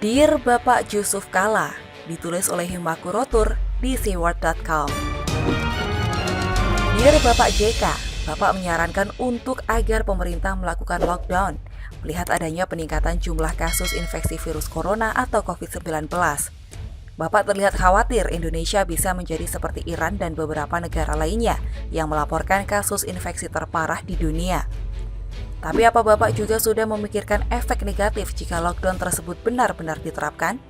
Dear Bapak Jusuf Kalla, ditulis oleh Himaku Rotur di seaword.com. Dear Bapak JK, Bapak menyarankan untuk agar pemerintah melakukan lockdown, melihat adanya peningkatan jumlah kasus infeksi virus corona atau COVID-19. Bapak terlihat khawatir Indonesia bisa menjadi seperti Iran dan beberapa negara lainnya yang melaporkan kasus infeksi terparah di dunia. Tapi apa Bapak juga sudah memikirkan efek negatif jika lockdown tersebut benar-benar diterapkan?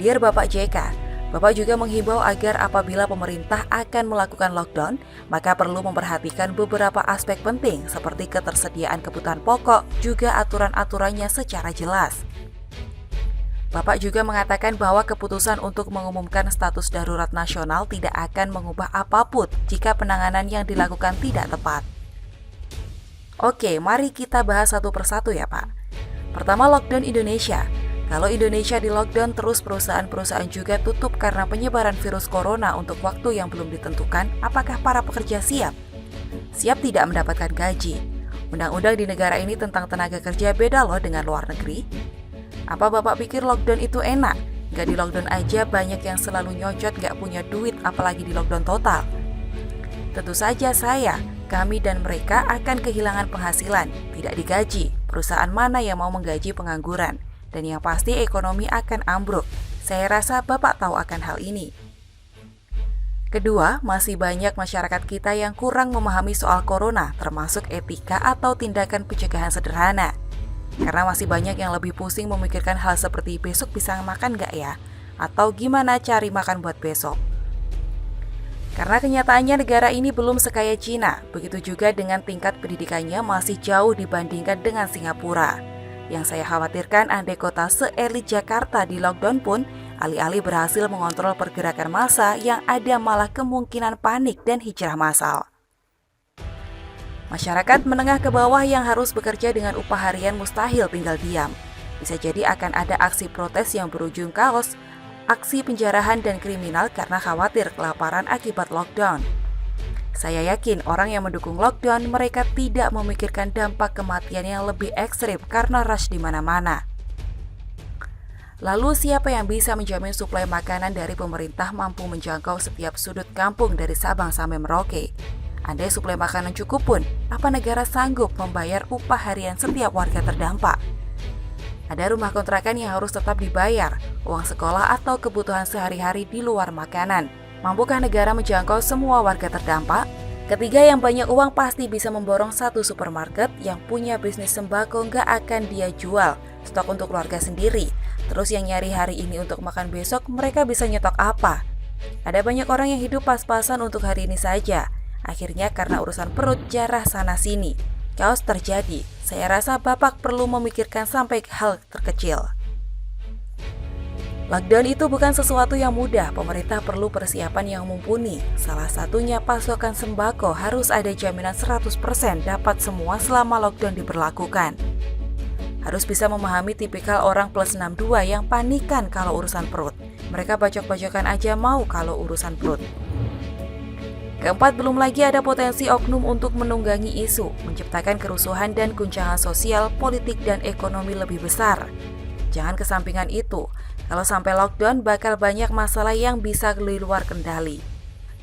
Dear Bapak JK, Bapak juga menghimbau agar apabila pemerintah akan melakukan lockdown, maka perlu memperhatikan beberapa aspek penting seperti ketersediaan kebutuhan pokok, juga aturan-aturannya secara jelas. Bapak juga mengatakan bahwa keputusan untuk mengumumkan status darurat nasional tidak akan mengubah apapun jika penanganan yang dilakukan tidak tepat. Oke, mari kita bahas satu persatu ya Pak. Pertama, lockdown Indonesia. Kalau Indonesia di lockdown terus perusahaan-perusahaan juga tutup karena penyebaran virus corona untuk waktu yang belum ditentukan, apakah para pekerja siap? Siap tidak mendapatkan gaji. Undang-undang di negara ini tentang tenaga kerja beda loh dengan luar negeri. Apa Bapak pikir lockdown itu enak? Gak di lockdown aja banyak yang selalu nyocot gak punya duit, apalagi di lockdown total. Tentu saja kami dan mereka akan kehilangan penghasilan, tidak digaji. Perusahaan mana yang mau menggaji pengangguran? Dan yang pasti ekonomi akan ambruk. Saya rasa Bapak tahu akan hal ini. Kedua, masih banyak masyarakat kita yang kurang memahami soal corona, termasuk etika atau tindakan pencegahan sederhana. Karena masih banyak yang lebih pusing memikirkan hal seperti besok bisa makan nggak ya? Atau gimana cari makan buat besok? Karena kenyataannya negara ini belum sekaya Cina, begitu juga dengan tingkat pendidikannya masih jauh dibandingkan dengan Singapura. Yang saya khawatirkan andai kota se-elit Jakarta di lockdown pun, alih-alih berhasil mengontrol pergerakan massa, yang ada malah kemungkinan panik dan hijrah massal. Masyarakat menengah ke bawah yang harus bekerja dengan upah harian mustahil tinggal diam. Bisa jadi akan ada aksi protes yang berujung kaos, aksi penjarahan dan kriminal karena khawatir kelaparan akibat lockdown. Saya yakin orang yang mendukung lockdown mereka tidak memikirkan dampak kematian yang lebih ekstrim karena rush di mana-mana. Lalu siapa yang bisa menjamin suplai makanan dari pemerintah mampu menjangkau setiap sudut kampung dari Sabang sampai Merauke? Andai suplai makanan cukup pun, apa negara sanggup membayar upah harian setiap warga terdampak? Ada rumah kontrakan yang harus tetap dibayar, uang sekolah atau kebutuhan sehari-hari di luar makanan. Mampukah negara menjangkau semua warga terdampak? Ketiga, yang banyak uang pasti bisa memborong satu supermarket, yang punya bisnis sembako nggak akan dia jual, stok untuk keluarga sendiri. Terus yang nyari hari ini untuk makan besok, mereka bisa nyetok apa? Ada banyak orang yang hidup pas-pasan untuk hari ini saja. Akhirnya karena urusan perut jarah sana-sini. Chaos terjadi. Saya rasa Bapak perlu memikirkan sampai hal terkecil. Lockdown itu bukan sesuatu yang mudah, pemerintah perlu persiapan yang mumpuni. Salah satunya pasokan sembako harus ada jaminan 100% dapat semua selama lockdown diberlakukan. Harus bisa memahami tipikal orang plus 62 yang panikan kalau urusan perut. Mereka bacok-bacokan aja mau kalau urusan perut. Keempat, belum lagi ada potensi oknum untuk menunggangi isu, menciptakan kerusuhan dan guncangan sosial, politik, dan ekonomi lebih besar. Jangan kesampingan itu, kalau sampai lockdown bakal banyak masalah yang bisa di luar kendali.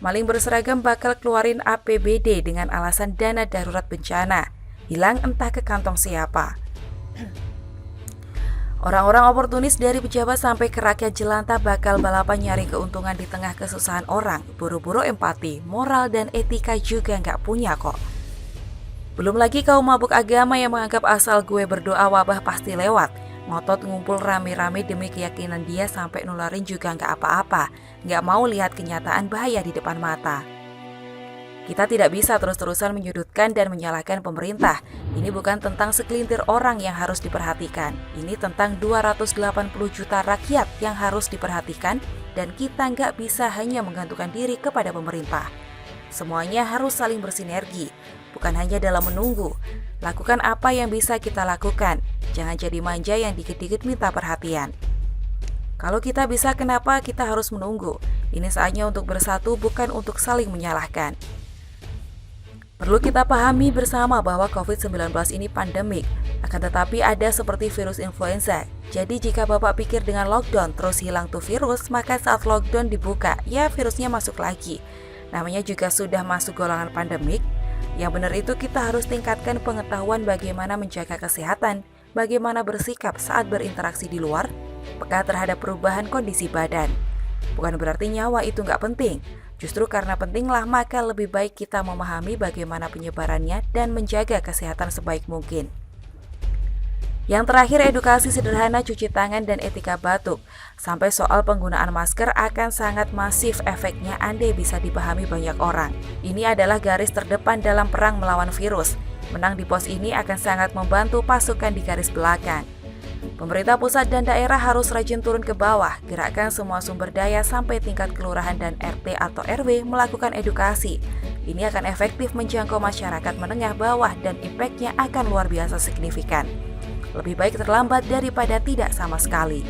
Maling berseragam bakal keluarin APBD dengan alasan dana darurat bencana, hilang entah ke kantong siapa. Orang-orang oportunis dari pejabat sampai ke rakyat jelantah bakal balapan nyari keuntungan di tengah kesusahan orang, buru-buru empati, moral, dan etika juga nggak punya kok. Belum lagi kaum mabuk agama yang menganggap asal gue berdoa wabah pasti lewat, ngotot ngumpul rame-rame demi keyakinan dia sampai nularin juga nggak apa-apa, nggak mau lihat kenyataan bahaya di depan mata. Kita tidak bisa terus-terusan menyudutkan dan menyalahkan pemerintah. Ini bukan tentang segelintir orang yang harus diperhatikan. Ini tentang 280 juta rakyat yang harus diperhatikan, dan kita nggak bisa hanya menggantungkan diri kepada pemerintah. Semuanya harus saling bersinergi, bukan hanya dalam menunggu. Lakukan apa yang bisa kita lakukan. Jangan jadi manja yang dikit-dikit minta perhatian. Kalau kita bisa, kenapa kita harus menunggu? Ini saatnya untuk bersatu, bukan untuk saling menyalahkan. Perlu kita pahami bersama bahwa COVID-19 ini pandemik. Akan tetapi ada seperti virus influenza. Jadi jika Bapak pikir dengan lockdown terus hilang tuh virus, maka saat lockdown dibuka, ya virusnya masuk lagi. Namanya juga sudah masuk golongan pandemik. Yang benar itu kita harus tingkatkan pengetahuan bagaimana menjaga kesehatan, bagaimana bersikap saat berinteraksi di luar, peka terhadap perubahan kondisi badan. Bukan berarti nyawa itu nggak penting. Justru karena pentinglah maka lebih baik kita memahami bagaimana penyebarannya dan menjaga kesehatan sebaik mungkin. Yang terakhir, edukasi sederhana cuci tangan dan etika batuk. Sampai soal penggunaan masker akan sangat masif efeknya andai bisa dipahami banyak orang. Ini adalah garis terdepan dalam perang melawan virus. Menang di pos ini akan sangat membantu pasukan di garis belakang. Pemerintah pusat dan daerah harus rajin turun ke bawah, gerakkan semua sumber daya sampai tingkat kelurahan dan RT atau RW melakukan edukasi. Ini akan efektif menjangkau masyarakat menengah bawah dan impaknya akan luar biasa signifikan. Lebih baik terlambat daripada tidak sama sekali.